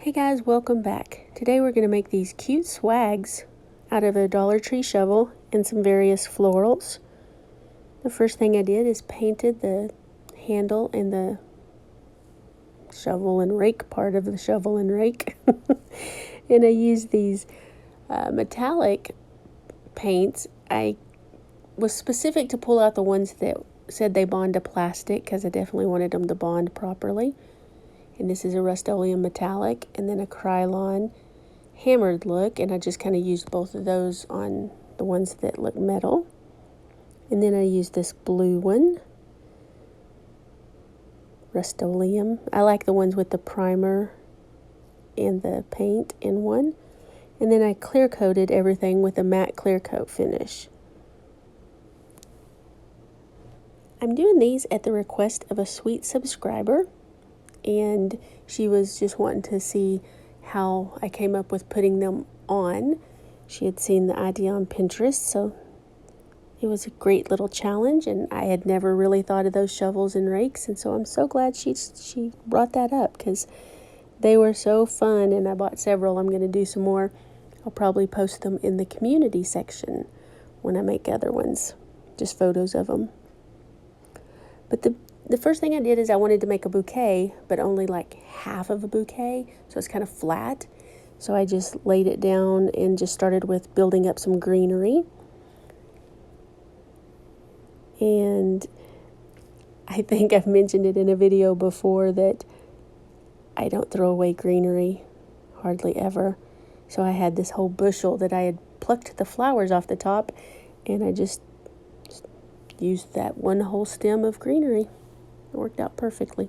Hey guys, welcome back. Today we're going to make these cute swags out of a Dollar Tree shovel and some various florals. The first thing I did is painted the handle and the shovel and rake part of the shovel and rake. And I used these metallic paints. I was specific to pull out the ones that said they bond to plastic because I definitely wanted them to bond properly. And this is a Rust-Oleum metallic and then a Krylon hammered look, and I just kind of used both of those on the ones that look metal. And then I used this blue one, Rust-Oleum. I like the ones with the primer and the paint in one. And then I clear coated everything with a matte clear coat finish. I'm doing these at the request of a sweet subscriber, and she was just wanting to see how I came up with putting them on. She had seen the idea on Pinterest, so it was a great little challenge, and I had never really thought of those shovels and rakes, and so I'm so glad she brought that up because they were so fun, and I bought several. I'm going to do some more. I'll probably post them in the community section when I make other ones, just photos of them. But the first thing I did is I wanted to make a bouquet, but only like half of a bouquet, so it's kind of flat. So I just laid it down and just started with building up some greenery. And I think I've mentioned it in a video before that I don't throw away greenery, hardly ever. So I had this whole bushel that I had plucked the flowers off the top, and I just used that one whole stem of greenery. It worked out perfectly.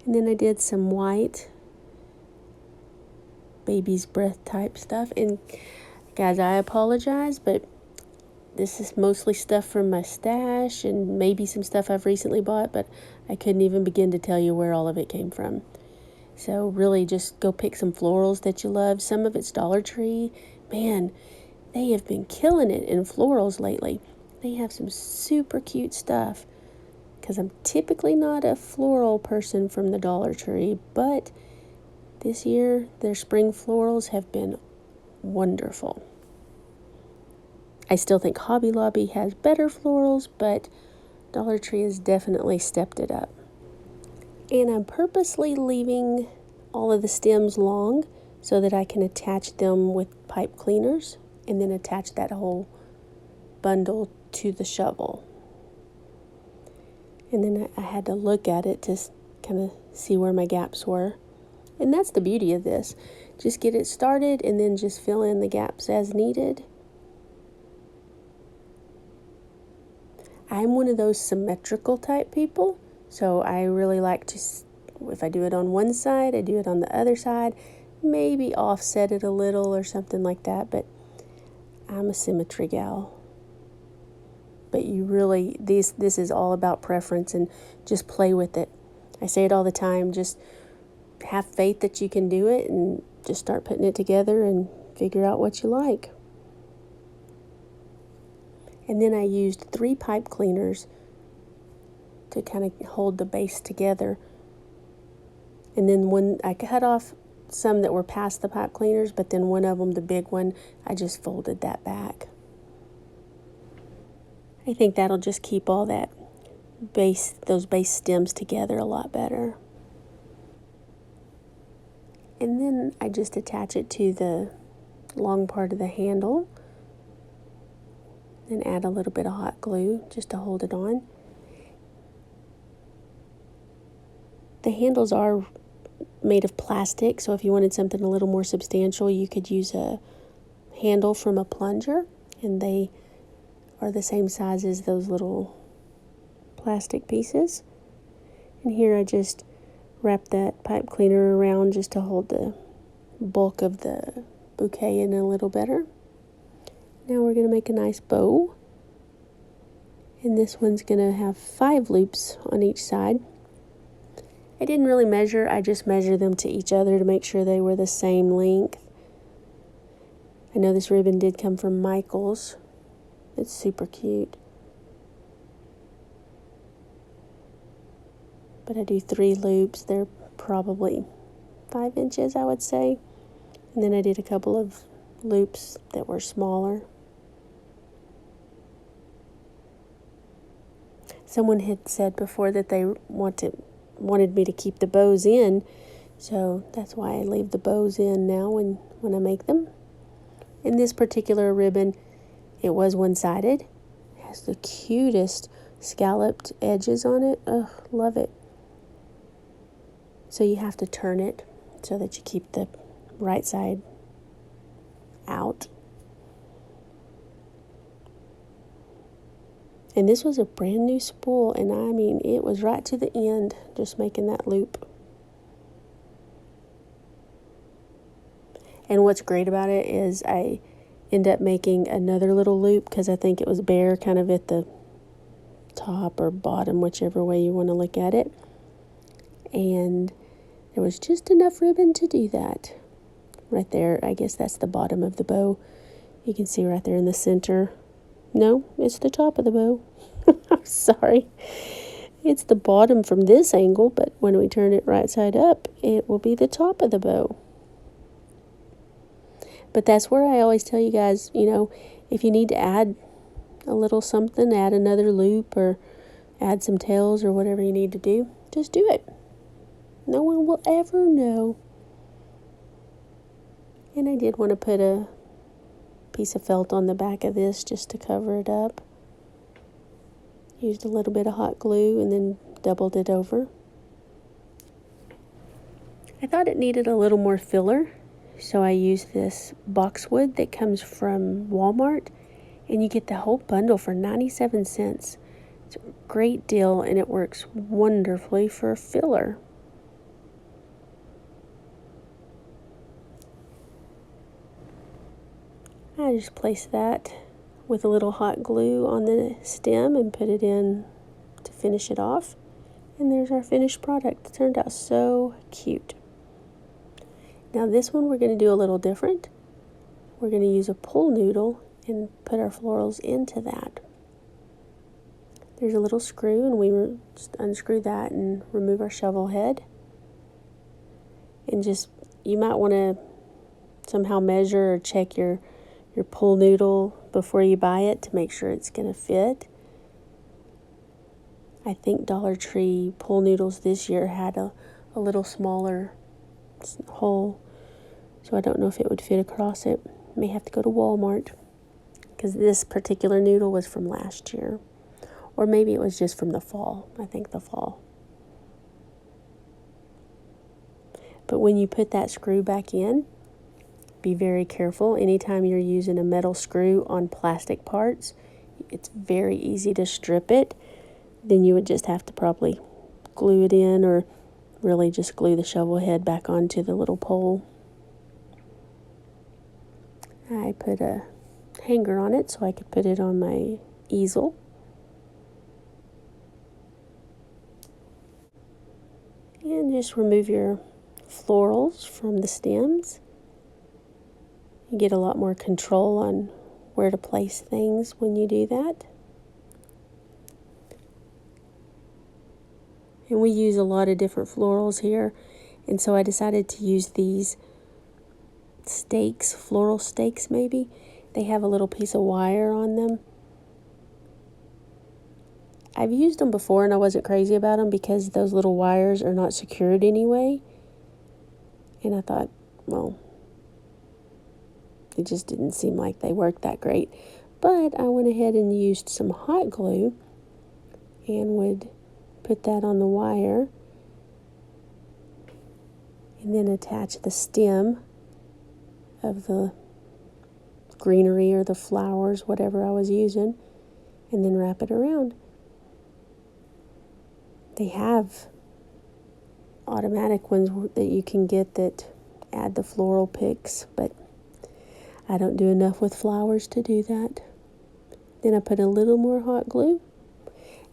And then I did some white baby's breath type stuff. And guys, I apologize, but this is mostly stuff from my stash and maybe some stuff I've recently bought, but I couldn't even begin to tell you where all of it came from. So really just go pick some florals that you love. Some of it's Dollar Tree. Man, they have been killing it in florals lately. They have some super cute stuff because I'm typically not a floral person from the Dollar Tree, but this year their spring florals have been wonderful. I still think Hobby Lobby has better florals, but Dollar Tree has definitely stepped it up. And I'm purposely leaving all of the stems long so that I can attach them with pipe cleaners and then attach that whole bundle to the shovel. And then I had to look at it to kind of see where my gaps were. And that's the beauty of this. Just get it started and then just fill in the gaps as needed. I'm one of those symmetrical type people, so I really like to, if I do it on one side, I do it on the other side, maybe offset it a little or something like that, but I'm a symmetry gal. But you really, this is all about preference and just play with it. I say it all the time, just have faith that you can do it and just start putting it together and figure out what you like. And then I used 3 pipe cleaners to kind of hold the base together. And then when I cut off some that were past the pipe cleaners, but then one of them, the big one, I just folded that back. I think that'll just keep all that those base stems together a lot better. And then I just attach it to the long part of the handle and add a little bit of hot glue just to hold it on. The handles are made of plastic, so if you wanted something a little more substantial, you could use a handle from a plunger, and they are the same size as those little plastic pieces. And here I just wrap that pipe cleaner around just to hold the bulk of the bouquet in a little better. Now we're going to make a nice bow, and this one's going to have 5 loops on each side. I didn't really measure, I just measured them to each other to make sure they were the same length. I know this ribbon did come from Michael's. It's super cute. But I do 3 loops. They're probably 5 inches, I would say. And then I did a couple of loops that were smaller. Someone had said before that they wanted me to keep the bows in, so that's why I leave the bows in now when I make them. In this particular ribbon, it was one-sided. It has the cutest scalloped edges on it. Ugh, love it. So you have to turn it so that you keep the right side out. And this was a brand new spool, and I mean, it was right to the end, just making that loop. And what's great about it is I end up making another little loop because I think it was bare kind of at the top or bottom, whichever way you want to look at it. And there was just enough ribbon to do that. Right there, I guess that's the bottom of the bow. You can see right there in the center. No, it's the top of the bow. I'm sorry. It's the bottom from this angle, but when we turn it right side up, it will be the top of the bow. But that's where I always tell you guys, if you need to add a little something, add another loop or add some tails or whatever you need to do, just do it. No one will ever know. And I did want to put a piece of felt on the back of this just to cover it up. Used a little bit of hot glue and then doubled it over. I thought it needed a little more filler, so I used this boxwood that comes from Walmart, and you get the whole bundle for 97 cents. It's a great deal, and it works wonderfully for filler. I just placed that with a little hot glue on the stem and put it in to finish it off. And there's our finished product. It turned out so cute. Now this one we're going to do a little different. We're going to use a pull noodle and put our florals into that. There's a little screw, and we just unscrew that and remove our shovel head. And you might want to somehow measure or check your pull noodle before you buy it to make sure it's going to fit. I think Dollar Tree pull noodles this year had a little smaller hole, so I don't know if it would fit across it. May have to go to Walmart because this particular noodle was from last year, or maybe it was just from the fall. I think the fall. But when you put that screw back in, be very careful. Anytime you're using a metal screw on plastic parts, it's very easy to strip it. Then you would just have to probably glue it in, or really just glue the shovel head back onto the little pole. I put a hanger on it so I could put it on my easel. And just remove your florals from the stems. You get a lot more control on where to place things when you do that. And we use a lot of different florals here, and so I decided to use these stakes, floral stakes maybe. They have a little piece of wire on them. I've used them before and I wasn't crazy about them because those little wires are not secured anyway. And I thought, well, it just didn't seem like they worked that great. But I went ahead and used some hot glue and would put that on the wire and then attach the stem of the greenery or the flowers, whatever I was using, and then wrap it around. They have automatic ones that you can get that add the floral picks, but I don't do enough with flowers to do that. Then I put a little more hot glue,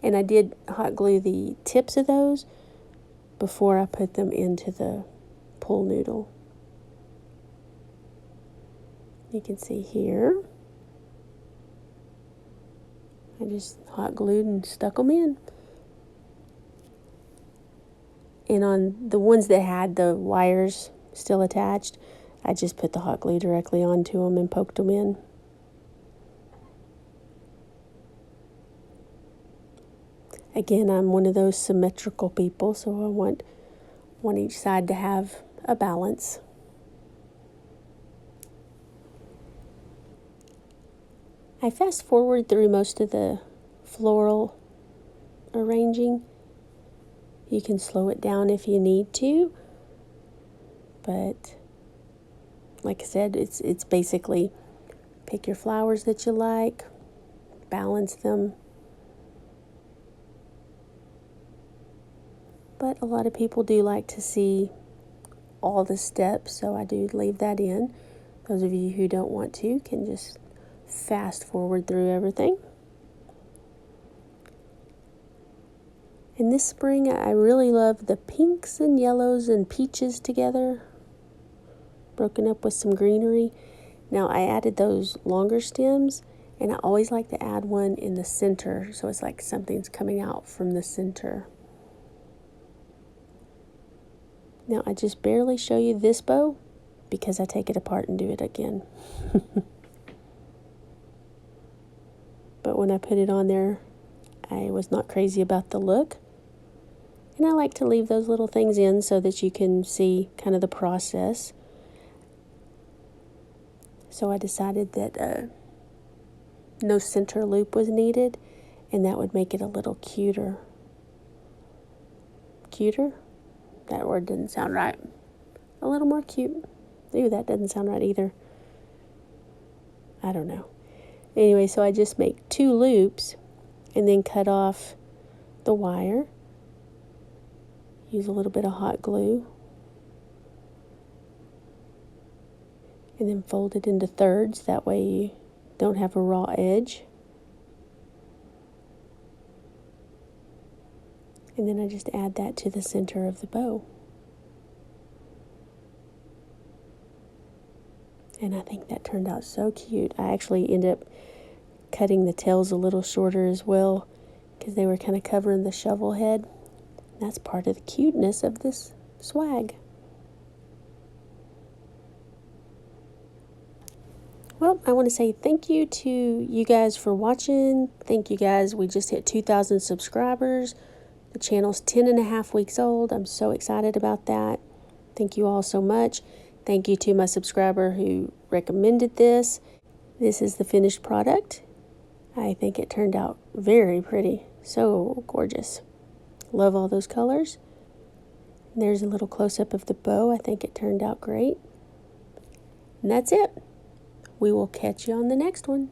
and I did hot glue the tips of those before I put them into the pull noodle. You can see here, I just hot glued and stuck them in. And on the ones that had the wires still attached, I just put the hot glue directly onto them and poked them in. Again, I'm one of those symmetrical people, so I want each side to have a balance. I fast forward through most of the floral arranging. You can slow it down if you need to, but like I said, it's basically pick your flowers that you like, balance them. But a lot of people do like to see all the steps, so I do leave that in. Those of you who don't want to can just fast forward through everything. In this spring, I really love the pinks and yellows and peaches together, broken up with some greenery. Now, I added those longer stems, and I always like to add one in the center, so it's like something's coming out from the center. Now, I just barely show you this bow because I take it apart and do it again. But when I put it on there, I was not crazy about the look. And I like to leave those little things in so that you can see kind of the process. So I decided that no center loop was needed, and that would make it a little cuter. Cuter? That word didn't sound right. A little more cute. Ooh, that doesn't sound right either. I don't know. Anyway, so I just make 2 loops and then cut off the wire. Use a little bit of hot glue. And then fold it into thirds. That way you don't have a raw edge. And then I just add that to the center of the bow. And I think that turned out so cute. I actually ended up cutting the tails a little shorter as well because they were kind of covering the shovel head. That's part of the cuteness of this swag. Well, I want to say thank you to you guys for watching. Thank you guys. We just hit 2,000 subscribers. The channel's 10.5 weeks old. I'm so excited about that. Thank you all so much. Thank you to my subscriber who recommended this. This is the finished product. I think it turned out very pretty. So gorgeous. Love all those colors. And there's a little close-up of the bow. I think it turned out great. And that's it. We will catch you on the next one.